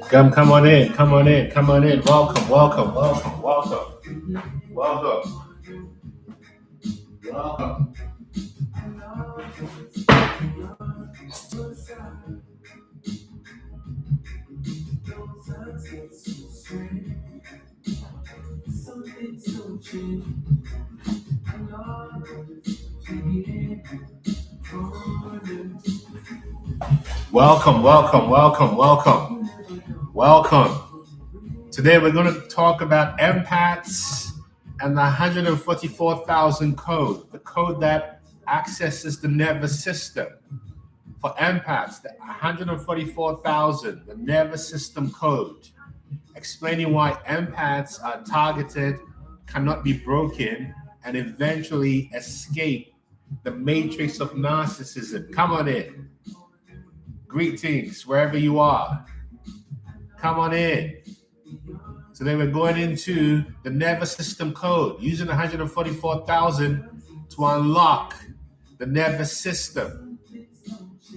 Come on in, come on in, come on in. Welcome, welcome, welcome, welcome, welcome, welcome. Welcome, welcome, welcome, welcome, welcome. Today we're going to talk about empaths and the 144,000 code, the code that accesses the nervous system. For empaths, the 144,000, the nervous system code, explaining why empaths are targeted, cannot be broken, and eventually escape the matrix of narcissism. Come on in. Greetings, wherever you are. Come on in. Today we're going into the nervous system code, using 144,000 to unlock the nervous system.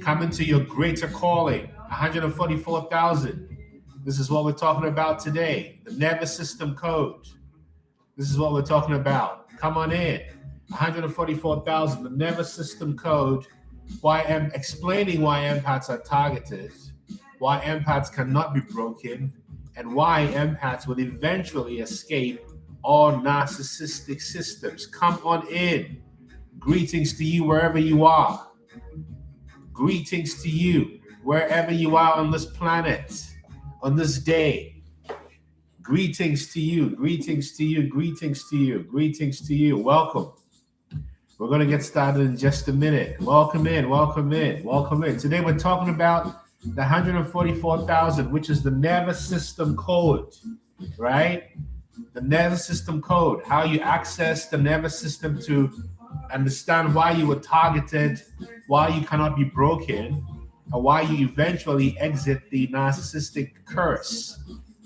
Come into your greater calling, 144,000. This is what we're talking about today, the nervous system code. This is what we're talking about. Come on in, 144,000, the nervous system code. Why I'm explaining why empaths are targeted, why empaths cannot be broken, and why empaths will eventually escape all narcissistic systems. Come on in. Greetings to you wherever you are. Greetings to you wherever you are on this planet, on this day. Greetings to you, greetings to you, greetings to you, greetings to you. Welcome. We're going to get started in just a minute. Welcome in, welcome in, welcome in. Today we're talking about the 144,000, which is the nervous system code, right? The nervous system code, how you access the nervous system to understand why you were targeted, why you cannot be broken, and why you eventually exit the narcissistic curse,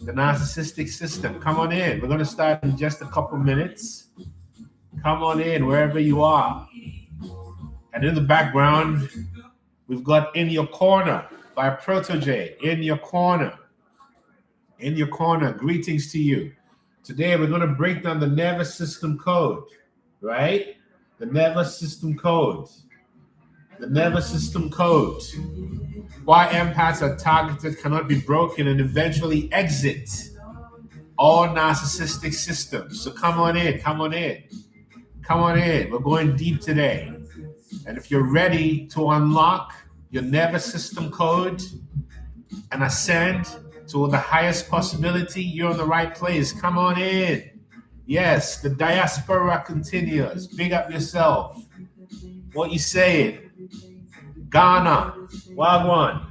the narcissistic system. Come on in. We're going to start in just a couple minutes. Come on in, wherever you are. And in the background, we've got In Your Corner by Protege. In Your Corner. In Your Corner. Greetings to you. Today, we're going to break down the nervous system code, right? The nervous system code. The nervous system code. Why empaths are targeted, cannot be broken, and eventually exit all narcissistic systems. So come on in, come on in. Come on in. We're going deep today. And if you're ready to unlock your nervous system code and ascend to the highest possibility, you're in the right place. Come on in. Yes, the diaspora continues. Big up yourself. What you saying? Ghana, Wagwan.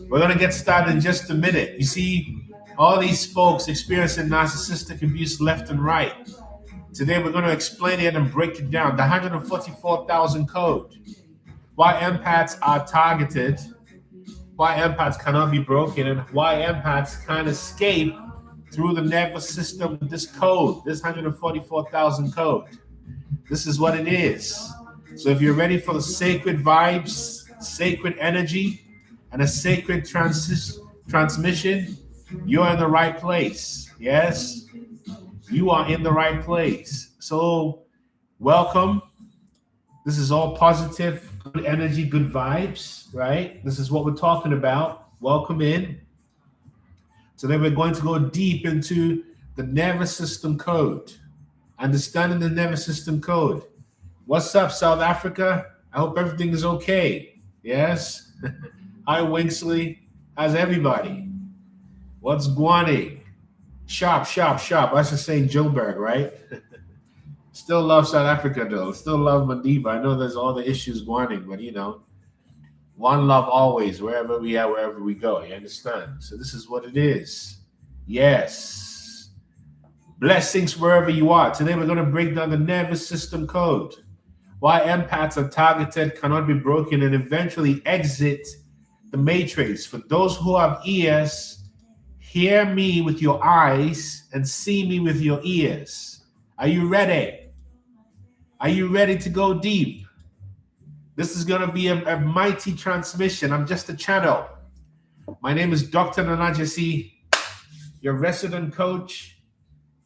We're going to get started in just a minute. You see, all these folks experiencing narcissistic abuse left and right. Today, we're going to explain it and break it down. The 144,000 code. Why empaths are targeted, why empaths cannot be broken, and why empaths can't escape through the nervous system, this code, this 144,000 code. This is what it is. So if you're ready for the sacred vibes, sacred energy, and a sacred transmission, you're in the right place. Yes? You are in the right place. So welcome. This is all positive, good energy, good vibes, right? This is what we're talking about. Welcome in. Today we're going to go deep into the nervous system code, understanding the nervous system code. What's up, South Africa? I hope everything is okay. Yes? Hi, Winksley. How's everybody? What's Guani? Sharp. I should say Joburg, right? Still love South Africa, though. Still love Madiba. I know there's all the issues going, but one love always, wherever we are, wherever we go. You understand? So this is what it is. Yes. Blessings wherever you are. Today we're going to break down the nervous system code. Why empaths are targeted, cannot be broken, and eventually exit the matrix. For those who have ears, hear me with your eyes and see me with your ears. Are you ready? Are you ready to go deep? This is going to be a mighty transmission. I'm just a channel. My name is Dr. Nana Gyesie, your resident coach,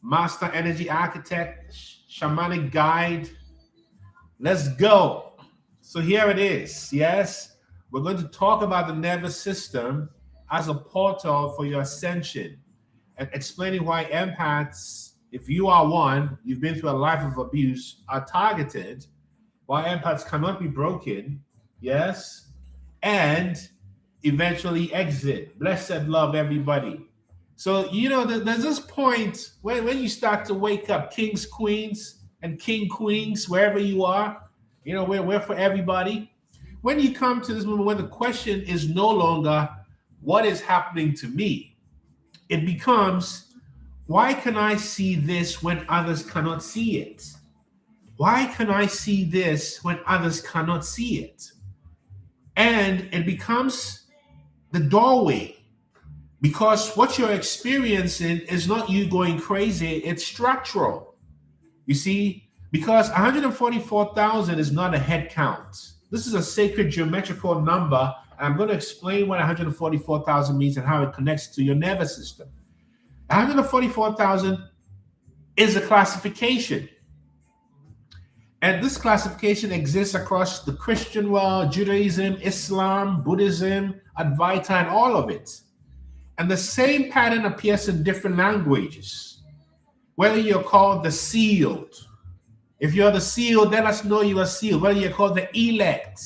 master energy architect, shamanic guide. Let's go. So here it is. Yes, we're going to talk about the nervous system as a portal for your ascension and explaining why empaths, if you are one, you've been through a life of abuse, are targeted, why empaths cannot be broken, yes, and eventually exit. Blessed love, everybody. So, there's this point when you start to wake up, kings, queens, and king, queens, wherever you are, we're for everybody. When you come to this moment, when the question is no longer, what is happening to me? It becomes, why can I see this when others cannot see it? Why can I see this when others cannot see it? And it becomes the doorway, because what you're experiencing is not you going crazy, it's structural. You see, because 144,000 is not a head count. This is a sacred geometrical number. And I'm going to explain what 144,000 means and how it connects to your nervous system. 144,000 is a classification. And this classification exists across the Christian world, Judaism, Islam, Buddhism, Advaita, and all of it. And the same pattern appears in different languages. Whether you're called the sealed. If you're the sealed, let us know you are sealed. Whether you're called the elect.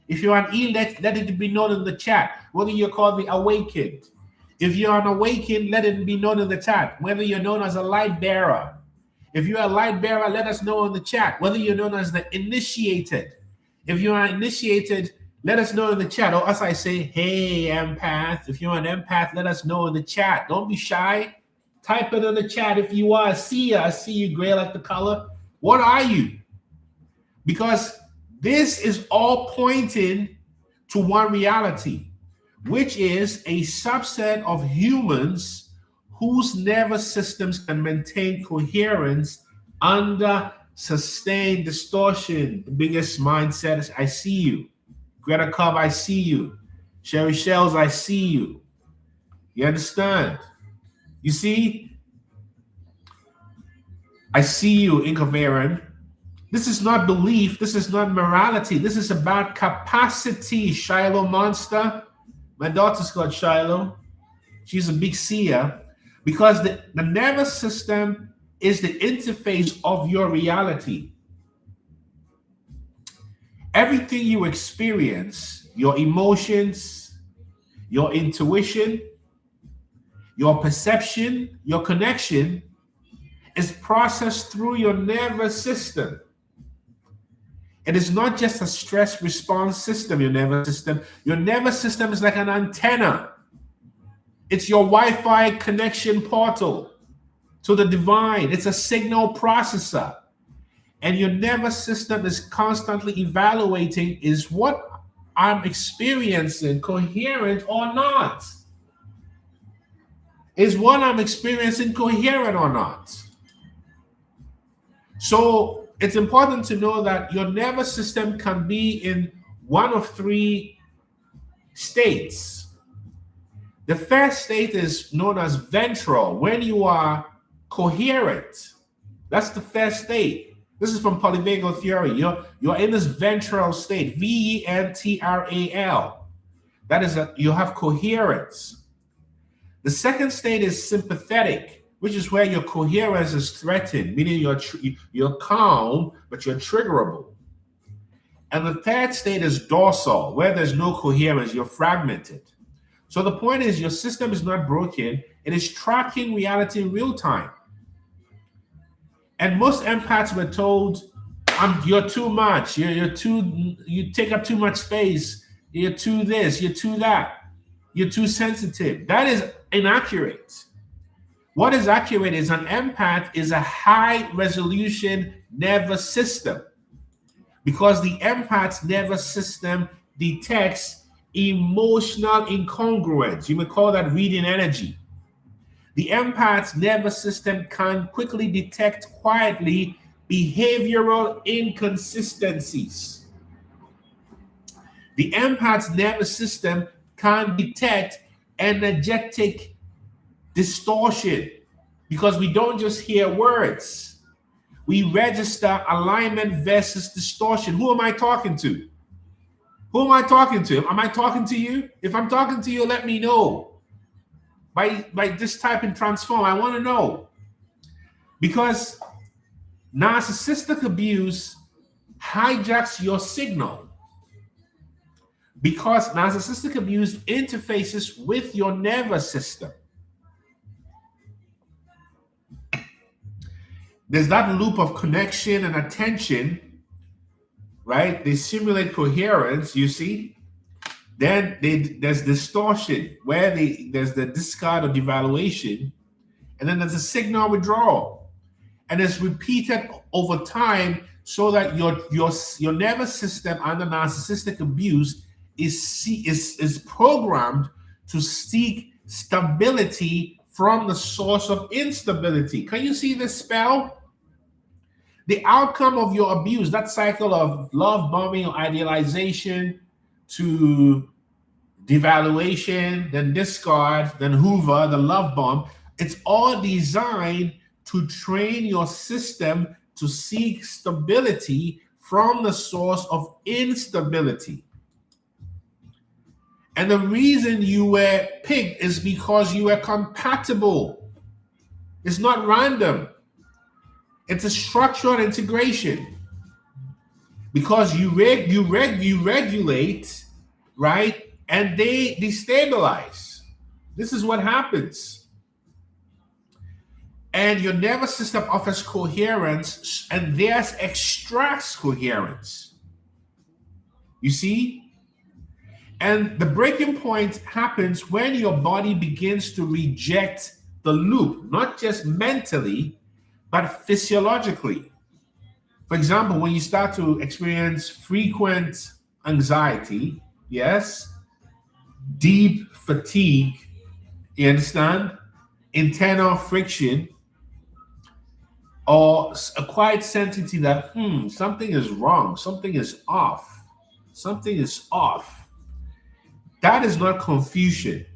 If you're an elect, let it be known in the chat. Whether you're called the awakened. If you're an awakened, let it be known in the chat. Whether you're known as a light bearer. If you're a light bearer, let us know in the chat. Whether you're known as the initiated. If you are initiated, let us know in the chat. Or as I say, hey, empath. If you're an empath, let us know in the chat. Don't be shy. Type it in the chat if you are a seer. I see you, gray like the color. What are you? Because this is all pointing to one reality, which is a subset of humans whose nervous systems can maintain coherence under sustained distortion. The biggest mindset is, I see you. Greta Cobb, I see you. Sherry Shells, I see you. You understand? You see? I see you, Incoherent. This is not belief. This is not morality. This is about capacity, Shiloh Monster. My daughter's called Shiloh. She's a big seer. Because the nervous system is the interface of your reality. Everything you experience, your emotions, your intuition, your perception, your connection, is processed through your nervous system. It is not just a stress response system, your nervous system. Your nervous system is like an antenna. It's your Wi-Fi connection portal to the divine. It's a signal processor. And your nervous system is constantly evaluating, is what I'm experiencing coherent or not? Is what I'm experiencing coherent or not? So it's important to know that your nervous system can be in one of three states. The first state is known as ventral, when you are coherent. That's the first state. This is from polyvagal theory. You're in this ventral state, ventral. That is, you have coherence. The second state is sympathetic, which is where your coherence is threatened, meaning you're calm, but you're triggerable. And the third state is dorsal, where there's no coherence, you're fragmented. So the point is, your system is not broken. It is tracking reality in real time. And most empaths were told, you're too much. You take up too much space. You're too this, you're too that. You're too sensitive. That is inaccurate. What is accurate is an empath is a high resolution nervous system, because the empath's nervous system detects emotional incongruence. You may call that reading energy. The empath's nervous system can quickly detect quietly behavioral inconsistencies. The empath's nervous system can detect energetic distortion because we don't just hear words. We register alignment versus distortion. Who am I talking to? Who am I talking to? Am I talking to you? If I'm talking to you, let me know. By just typing transform, I want to know. Because narcissistic abuse hijacks your signal. Because narcissistic abuse interfaces with your nervous system. There's that loop of connection and attention, right? They simulate coherence, you see. Then there's distortion, where there's the discard or devaluation, and then there's a signal withdrawal. And it's repeated over time so that your nervous system under narcissistic abuse is programmed to seek stability from the source of instability. Can you see this spell? The outcome of your abuse, that cycle of love bombing or idealization to devaluation, then discard, then hoover, the love bomb, it's all designed to train your system to seek stability from the source of instability. And the reason you were picked is because you were compatible. It's not random. It's a structural integration. Because you regulate, right? And they destabilize. This is what happens. And your nervous system offers coherence, and theirs extracts coherence. You see? And the breaking point happens when your body begins to reject the loop, not just mentally, but physiologically. For example, when you start to experience frequent anxiety, yes, deep fatigue, you understand, internal friction, or a quiet sentiment that something is wrong, something is off, that is not confusion.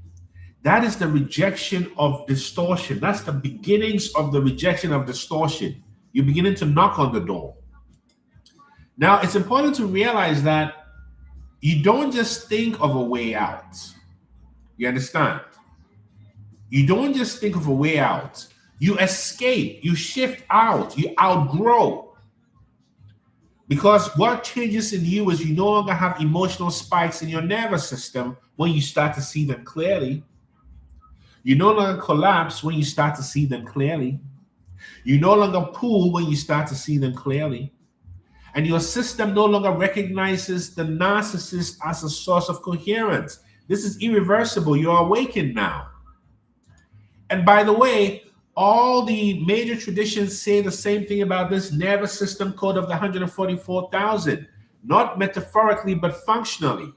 That is the rejection of distortion. That's the beginnings of the rejection of distortion. You're beginning to knock on the door. Now, it's important to realize that you don't just think of a way out. You understand? You don't just think of a way out. You escape, you shift out, you outgrow. Because what changes in you is you no longer have emotional spikes in your nervous system when you start to see them clearly. You no longer collapse when you start to see them clearly. You no longer pull when you start to see them clearly. And your system no longer recognizes the narcissist as a source of coherence. This is irreversible. You're awakened now. And by the way, all the major traditions say the same thing about this nervous system code of the 144,000, not metaphorically, but functionally.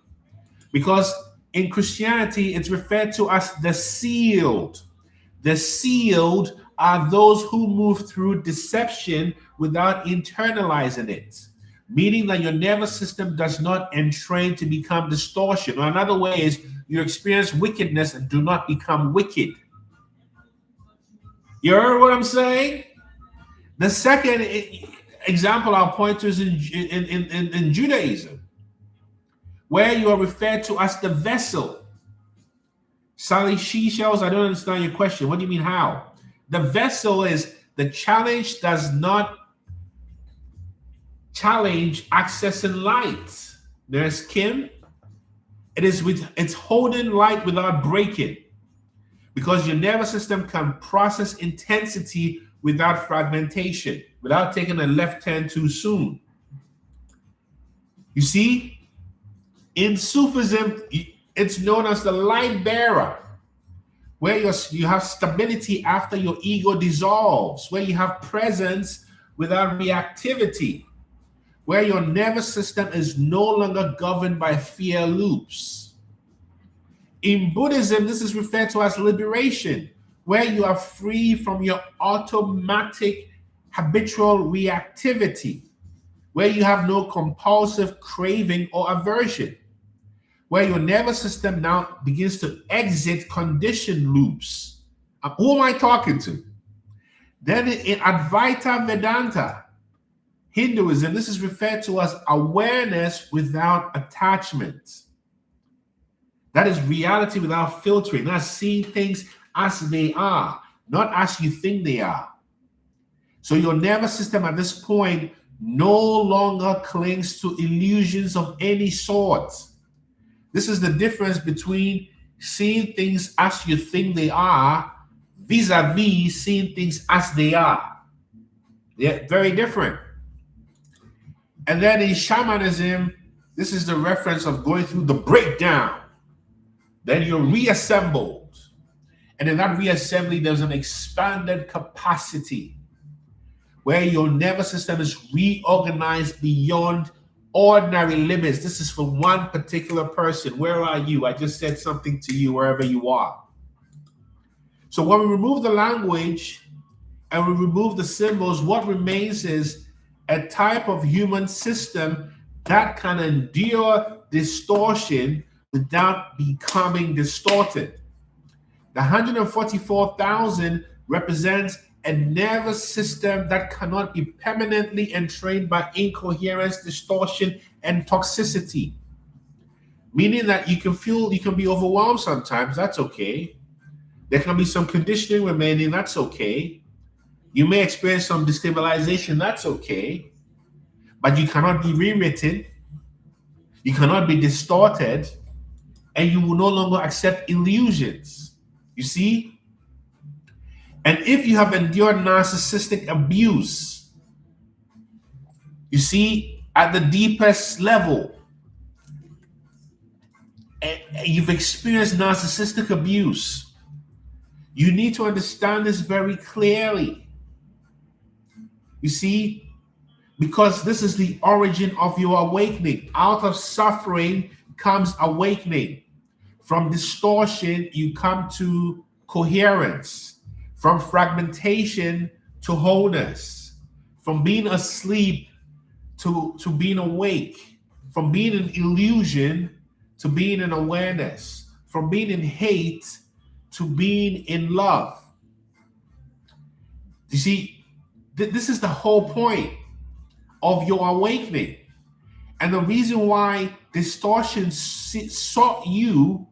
Because in Christianity, it's referred to as the sealed. The sealed are those who move through deception without internalizing it, meaning that your nervous system does not entrain to become distortion. Or another way is you experience wickedness and do not become wicked. You heard what I'm saying? The second example I'll point to is in Judaism, where you are referred to as the vessel. Sally She-Shells, I don't understand your question. What do you mean how? The vessel is the challenge does not challenge accessing light. There's Kim. It's holding light without breaking. Because your nervous system can process intensity without fragmentation, without taking a left turn too soon. You see, in Sufism, it's known as the light bearer, where you have stability after your ego dissolves, where you have presence without reactivity, where your nervous system is no longer governed by fear loops. In Buddhism, this is referred to as liberation, where you are free from your automatic habitual reactivity, where you have no compulsive craving or aversion. where your nervous system now begins to exit conditioned loops. Who am I talking to? Then in Advaita Vedanta, Hinduism, this is referred to as awareness without attachment. That is reality without filtering. That's seeing things as they are, not as you think they are. So your nervous system at this point no longer clings to illusions of any sort. This is the difference between seeing things as you think they are vis-a-vis seeing things as they are. They're very different. And then in shamanism, this is the reference of going through the breakdown. Then you're reassembled. And in that reassembly, there's an expanded capacity where your nervous system is reorganized beyond ordinary limits. This is for one particular person. Where are you? I just said something to you wherever you are. So when we remove the language and we remove the symbols, what remains is a type of human system that can endure distortion without becoming distorted. The 144,000 represents a nervous system that cannot be permanently entrained by incoherence, distortion, and toxicity. Meaning that you can be overwhelmed sometimes, that's okay. There can be some conditioning remaining, that's okay. You may experience some destabilization, that's okay. But you cannot be rewritten, you cannot be distorted, and you will no longer accept illusions. You see? And if you have endured narcissistic abuse, you see, at the deepest level, and you've experienced narcissistic abuse, you need to understand this very clearly. You see, because this is the origin of your awakening. Out of suffering comes awakening. From distortion, you come to coherence. From fragmentation to wholeness. From being asleep to being awake. From being an illusion to being in awareness. From being in hate to being in love. You see, this is the whole point of your awakening. And the reason why distortion sought you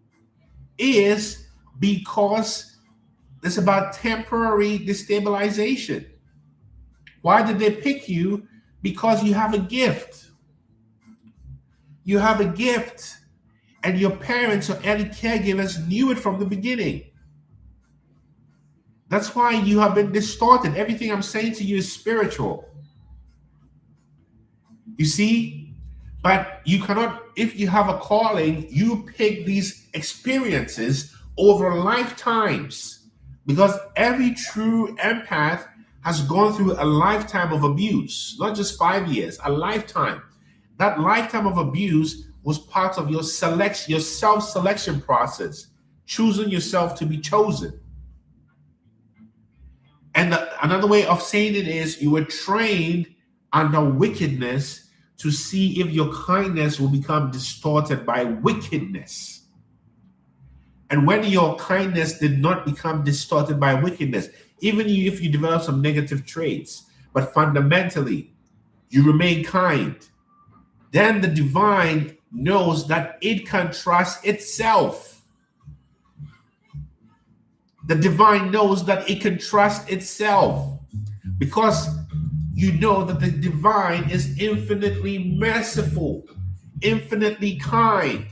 is because it's about temporary destabilization. Why did they pick you? Because you have a gift. You have a gift, and your parents or early caregivers knew it from the beginning. That's why you have been distorted. Everything I'm saying to you is spiritual. You see? But you cannot, if you have a calling, you pick these experiences over lifetimes. Because every true empath has gone through a lifetime of abuse, not just 5 years, a lifetime. That lifetime of abuse was part of your selection, your self-selection process, choosing yourself to be chosen. And another way of saying it is you were trained under wickedness to see if your kindness will become distorted by wickedness. And when your kindness did not become distorted by wickedness, even if you develop some negative traits, but fundamentally you remain kind, then the divine knows that it can trust itself. The divine knows that it can trust itself because you know that the divine is infinitely merciful, infinitely kind.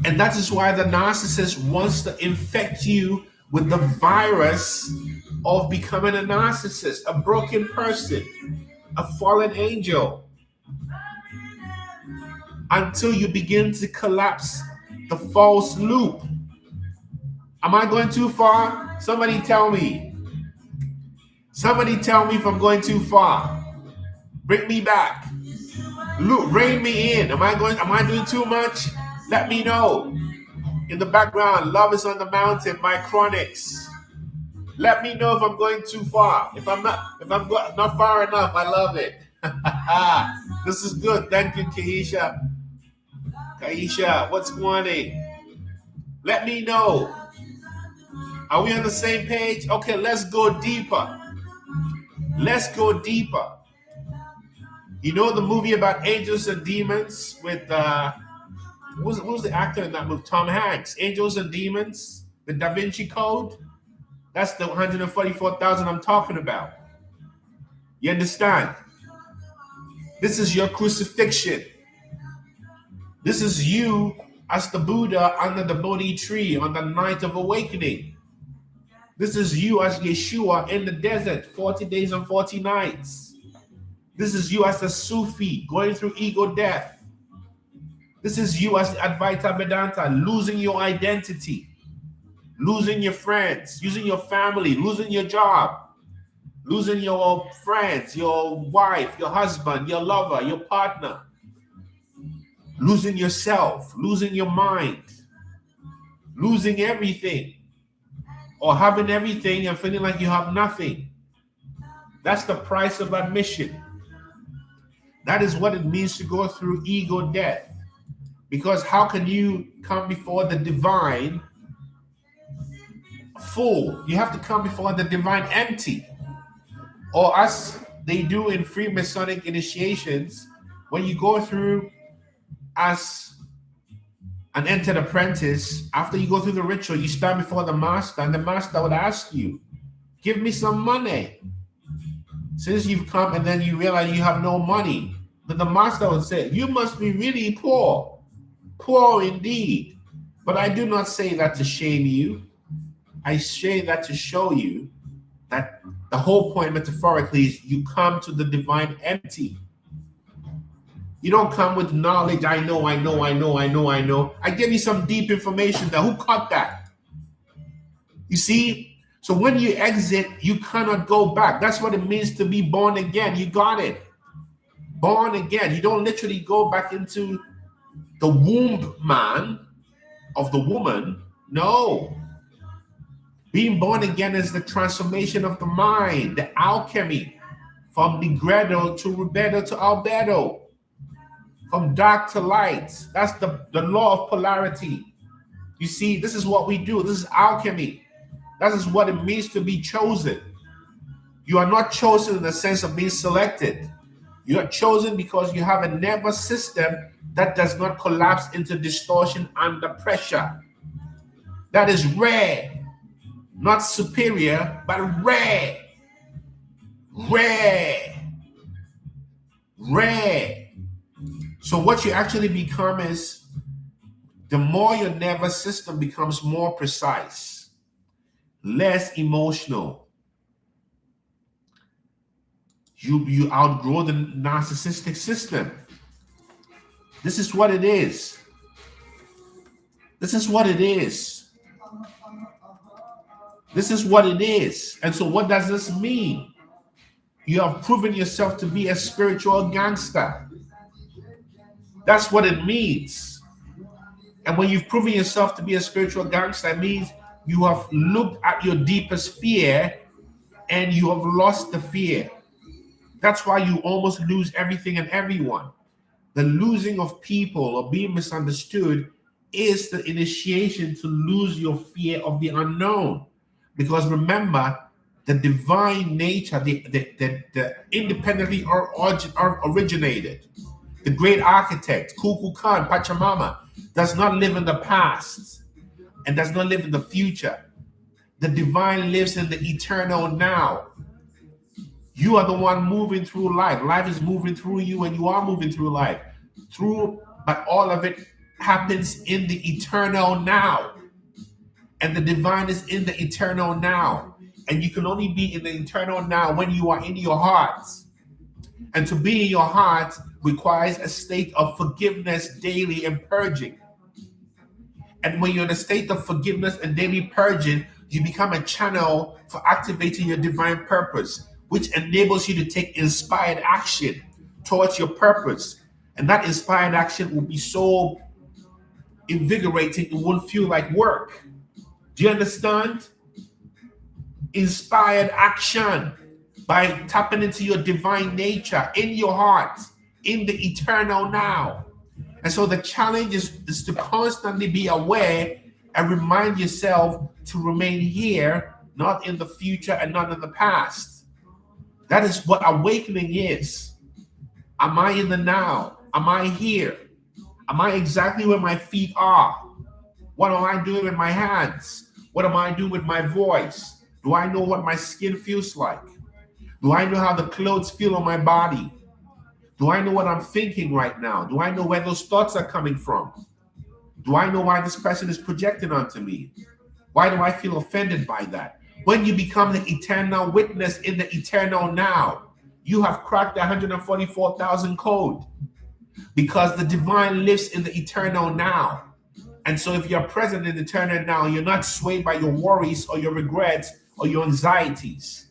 And that is why the narcissist wants to infect you with the virus of becoming a narcissist, a broken person, a fallen angel, until you begin to collapse the false loop. Am I going too far? Somebody tell me. Somebody tell me if I'm going too far. Bring me back. Look, rein me in. Am I doing too much? Let me know. In the background, Love is on the Mountain, my chronics. Let me know if I'm going too far. If I'm not far enough, I love it. This is good. Thank you, Keisha. Kaisha, what's going on? Let me know. Are we on the same page? Okay, let's go deeper. Let's go deeper. You know the movie about angels and demons with who's the actor in that movie? Tom Hanks. Angels and Demons, the Da Vinci Code. That's the 144,000 I'm talking about. You understand? This is your crucifixion. This is you as the Buddha under the Bodhi tree on the night of awakening. This is you as Yeshua in the desert, 40 days and 40 nights. This is you as the Sufi going through ego death. This is you as the Advaita Vedanta, losing your identity, losing your friends, losing your family, losing your job, losing your friends, your wife, your husband, your lover, your partner, losing yourself, losing your mind, losing everything, or having everything and feeling like you have nothing. That's the price of admission. That is what it means to go through ego death. Because how can you come before the divine full? You have to come before the divine empty. Or as they do in Freemasonic initiations, when you go through as an entered apprentice, after you go through the ritual, you stand before the master, and the master would ask you, give me some money. Since you've come and then you realize you have no money, but the master would say, you must be really poor, poor indeed. But I do not say that to shame you. I say that to show you that the whole point metaphorically is you come to the divine empty. You don't come with knowledge. I know. I give you some deep information there. Who caught that? You see? So when you exit, you cannot go back. That's what it means to be born again. You got it. Born again. You don't literally go back into the womb, man, of the woman. No. Being born again is the transformation of the mind, the alchemy, from Negredo to Rubedo to Albedo. From dark to light. That's the law of polarity. You see, this is what we do. This is alchemy. That is what it means to be chosen. You are not chosen in the sense of being selected. You are chosen because you have a nervous system that does not collapse into distortion under pressure. That is rare. Not superior, but rare. Rare. Rare. So what you actually become is, the more your nervous system becomes more precise, less emotional, you outgrow the narcissistic system. This is what it is. This is what it is. This is what it is. And so what does this mean? You have proven yourself to be a spiritual gangster. That's what it means. And when you've proven yourself to be a spiritual gangster, it means you have looked at your deepest fear and you have lost the fear. That's why you almost lose everything and everyone. The losing of people or being misunderstood is the initiation to lose your fear of the unknown. Because remember, the divine nature, the independently originated, the great architect, Kukulkan, Pachamama, does not live in the past and does not live in the future. The divine lives in the eternal now. You are the one moving through life. Life is moving through you and you are moving through life. But all of it happens in the eternal now. And the divine is in the eternal now. And you can only be in the eternal now when you are in your heart. And to be in your heart requires a state of forgiveness daily and purging. And when you're in a state of forgiveness and daily purging, you become a channel for activating your divine purpose, which enables you to take inspired action towards your purpose. And that inspired action will be so invigorating, it won't feel like work. Do you understand? Inspired action by tapping into your divine nature in your heart, in the eternal now. And so the challenge is to constantly be aware and remind yourself to remain here, not in the future and not in the past. That is what awakening is. Am I in the now? Am I here? Am I exactly where my feet are? What am I doing with my hands? What am I doing with my voice? Do I know what my skin feels like? Do I know how the clothes feel on my body? Do I know what I'm thinking right now? Do I know where those thoughts are coming from? Do I know why this person is projecting onto me? Why do I feel offended by that? When you become the eternal witness in the eternal now, you have cracked the 144,000 code, because the divine lives in the eternal now. And so if you're present in the eternal now, you're not swayed by your worries or your regrets or your anxieties.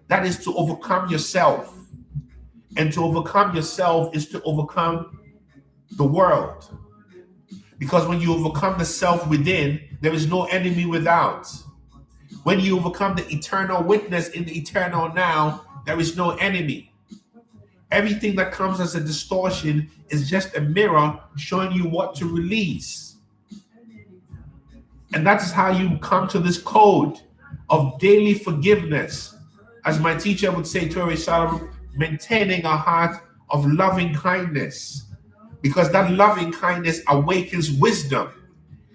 That is to overcome yourself. And to overcome yourself is to overcome the world. Because when you overcome the self within, there is no enemy without. When you overcome the eternal witness in the eternal now, there is no enemy. Everything that comes as a distortion is just a mirror showing you what to release. And that is how you come to this code of daily forgiveness. As my teacher would say, Tori Solomon, maintaining a heart of loving kindness. Because that loving kindness awakens wisdom.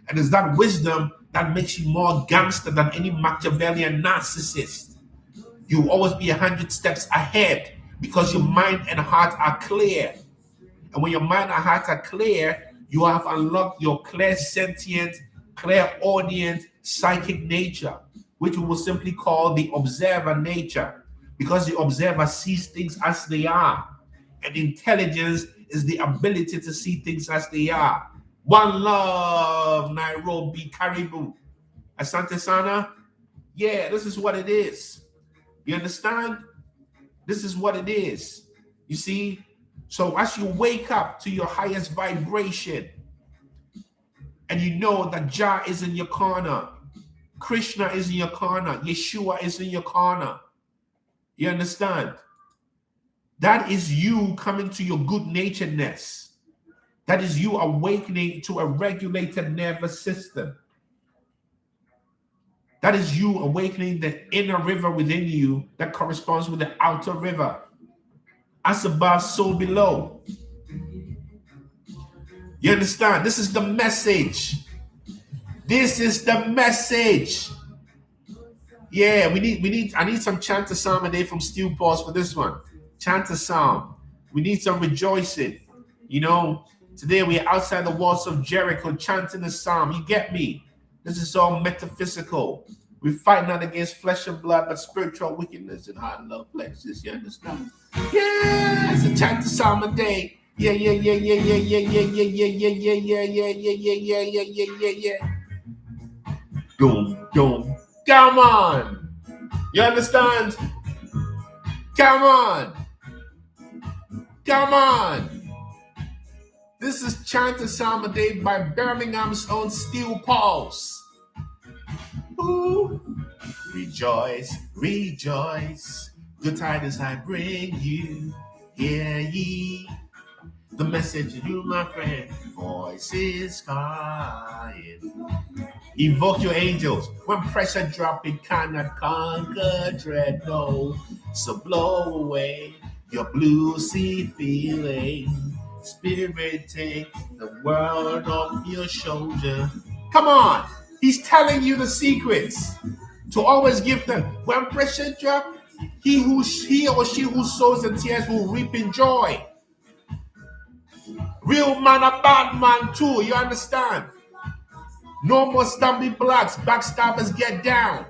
And it's that wisdom that makes you more gangster than any Machiavellian narcissist. You will always be 100 steps ahead because your mind and heart are clear. And when your mind and heart are clear, you have unlocked your clairsentient, clairaudient, psychic nature, which we will simply call the observer nature, because the observer sees things as they are. And intelligence is the ability to see things as they are. One love, Nairobi, Caribou. Asante Sana? Yeah, this is what it is. You understand? This is what it is. You see? So as you wake up to your highest vibration, and you know that Jah is in your corner, Krishna is in your corner, Yeshua is in your corner. You understand? That is you coming to your good-naturedness. That is you awakening to a regulated nervous system. That is you awakening the inner river within you that corresponds with the outer river. As above, so below. You understand? This is the message. This is the message. Yeah, I need some chant a psalm a day from Steel Pulse for this one. Chant a psalm. We need some rejoicing. You know, today we are outside the walls of Jericho chanting a psalm. You get me? This is all metaphysical. We fight not against flesh and blood, but spiritual wickedness in high and low places. You understand? Yeah, it's a chant a psalm a day. Yeah. Doom. Come on. You understand? Come on. This is Chant a Psalm a Day by Birmingham's own Steel Pulse. Ooh. Rejoice. Good tidings I bring you. Hear ye the message of you, my friend. Voices crying. Evoke your angels. When pressure drop, it cannot conquer dread, no. So blow away your blue sea feeling. Spirit, take the world off your shoulder. Come on. He's telling you the secrets to always give them. When pressure drop, he or she who sows in tears will reap in joy. Real man, a bad man too. You understand? No more stumbling blocks. Backstabbers get down.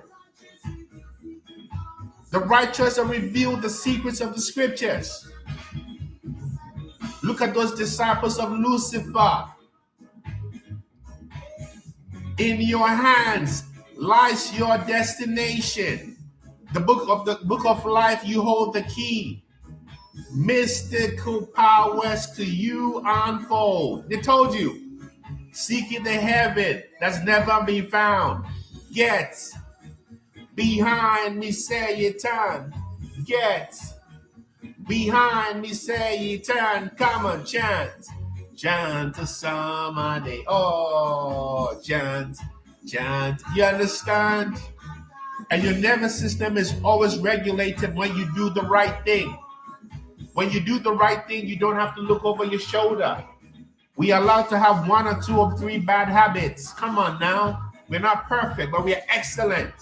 The righteous are revealed the secrets of the scriptures. Look at those disciples of Lucifer. In your hands lies your destination. The book of life, you hold the key. Mystical powers to you unfold. They told you. Seeking the heaven that's never been found. Get behind me, Satan. Get behind me, Satan. Come on, chant. Chant to somebody. Oh, chant, chant. You understand? And your nervous system is always regulated when you do the right thing. When you do the right thing, you don't have to look over your shoulder. We are allowed to have 1 or 2 or 3 bad habits. Come on now. We're not perfect, but we are excellent.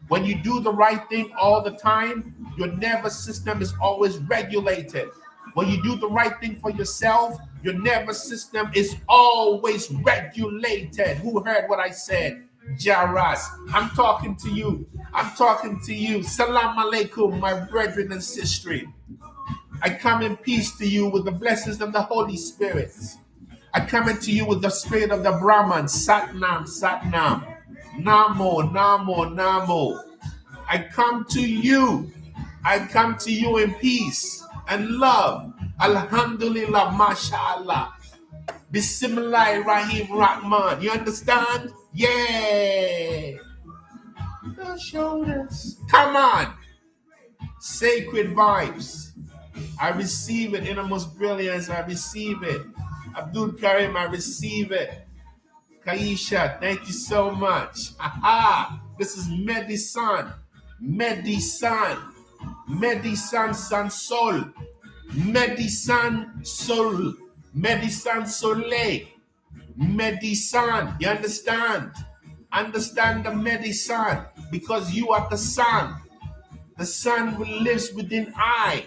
When you do the right thing all the time, your nervous system is always regulated. When you do the right thing for yourself, your nervous system is always regulated. Who heard what I said? Jaras, I'm talking to you. I'm talking to you. Salam alaikum, my brethren and sisters. I come in peace to you with the blessings of the Holy Spirit. I come into you with the spirit of the Brahman. Satnam, Satnam. Namo, Namo, Namo. I come to you. I come to you in peace and love. Alhamdulillah, mashallah. Bismillah, Rahim, Rahman. You understand? Yeah. The shoulders. Come on. Sacred vibes. I receive it. Innermost brilliance. I receive it. Abdul Karim, I receive it. Kaisha, thank you so much. Aha. This is Medicine. Medicine. Medicine San Sol. Medicine Sol. Medicine Soleil. Medicine. You understand? Understand the medicine. Because you are the sun. The sun lives within I.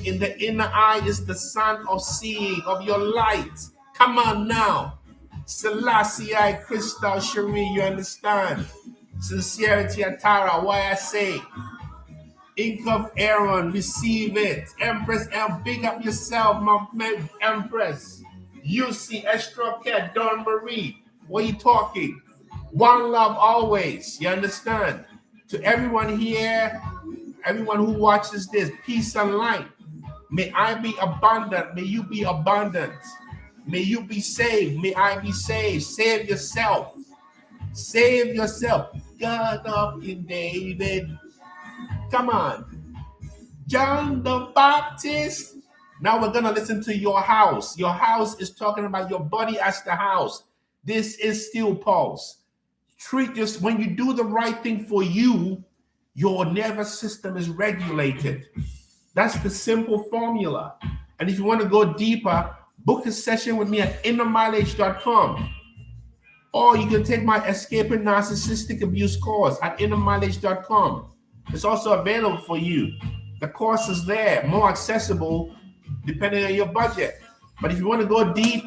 In the inner eye is the sun of seeing, of your light. Come on now. Selassie, Crystal, Cherie, you understand? Sincerity, Atara, why I say. Ink of Aaron, receive it. Empress, big up yourself, my Empress. You see, Extra Cat, Dawn Marie. What are you talking? One love always. You understand? To everyone here, everyone who watches this, peace and light. May I be abundant. May you be abundant. May you be saved. May I be saved. Save yourself. Save yourself. God of King David. Come on. John the Baptist. Now we're going to listen to your house. Your house is talking about your body as the house. This is Steel Pulse. Treat yourself. When you do the right thing for you, your nervous system is regulated. That's the simple formula. And if you want to go deeper, book a session with me at innermileage.com. Or you can take my Escaping Narcissistic Abuse course at innermileage.com. It's also available for you. The course is there, more accessible depending on your budget. But if you want to go deep,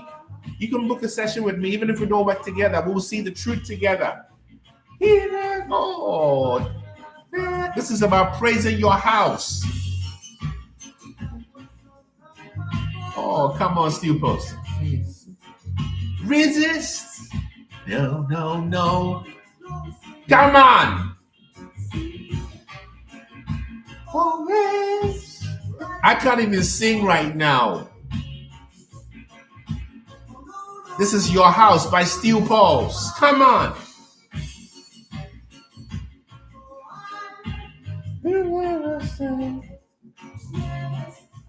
you can book a session with me. Even if we don't work together, we will see the truth together. Oh, this is about praising your house. Oh, come on, Steel Post. Resist. No, no, no. Come on. Always. I can't even sing right now. This is Your House by Steel Pulse. Come on.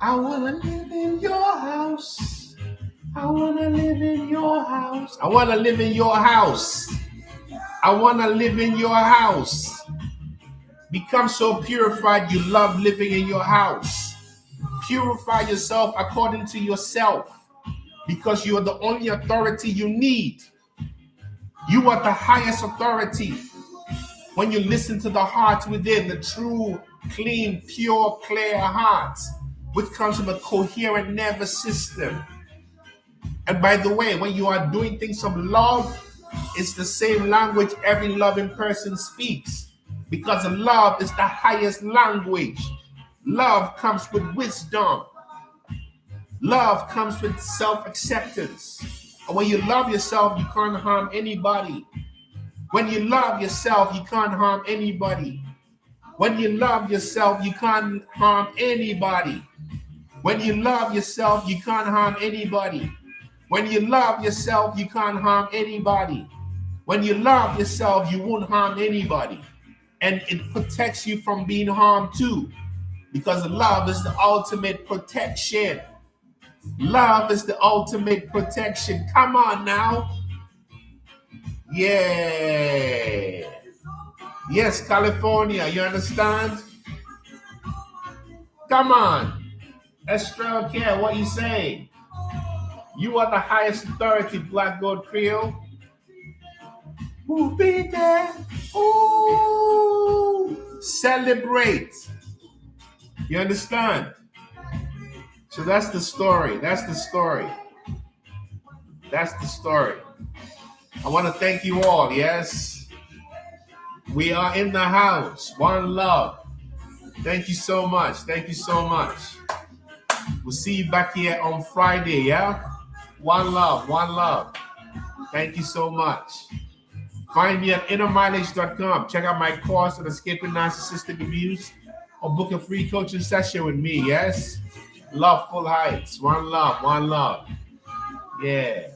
I wanna live in your house. I wanna live in your house. I wanna live in your house. I wanna live in your house. Become so purified you love living in your house. Purify yourself according to yourself, because you are the only authority you need. You are the highest authority. When you listen to the heart within, the true, clean, pure, clear heart, which comes from a coherent nervous system. And by the way, when you are doing things from love, it's the same language every loving person speaks, because love is the highest language. Love comes with wisdom. Love comes with self-acceptance. And when you love yourself, you can't harm anybody. When you love yourself, you can't harm anybody. When you love yourself, you can't harm anybody. When you love yourself, you can't harm anybody. When you love yourself, you can't harm anybody. When you love yourself, you won't harm anybody. And it protects you from being harmed too, because love is the ultimate protection. Love is the ultimate protection. Come on now. Yeah. Yes, California, you understand? Come on. Estrella Care, what you say? You are the highest authority, Black Gold Creole. Who be there? Ooh. Celebrate. You understand? So that's the story. That's the story. That's the story. I want to thank you all. Yes. We are in the house. One love. Thank you so much. Thank you so much. We'll see you back here on Friday, yeah? One love. One love. Thank you so much. Find me at innermileage.com. Check out my course on escaping narcissistic abuse or book a free coaching session with me, yes? Love Full Heights. One love. One love. Yeah.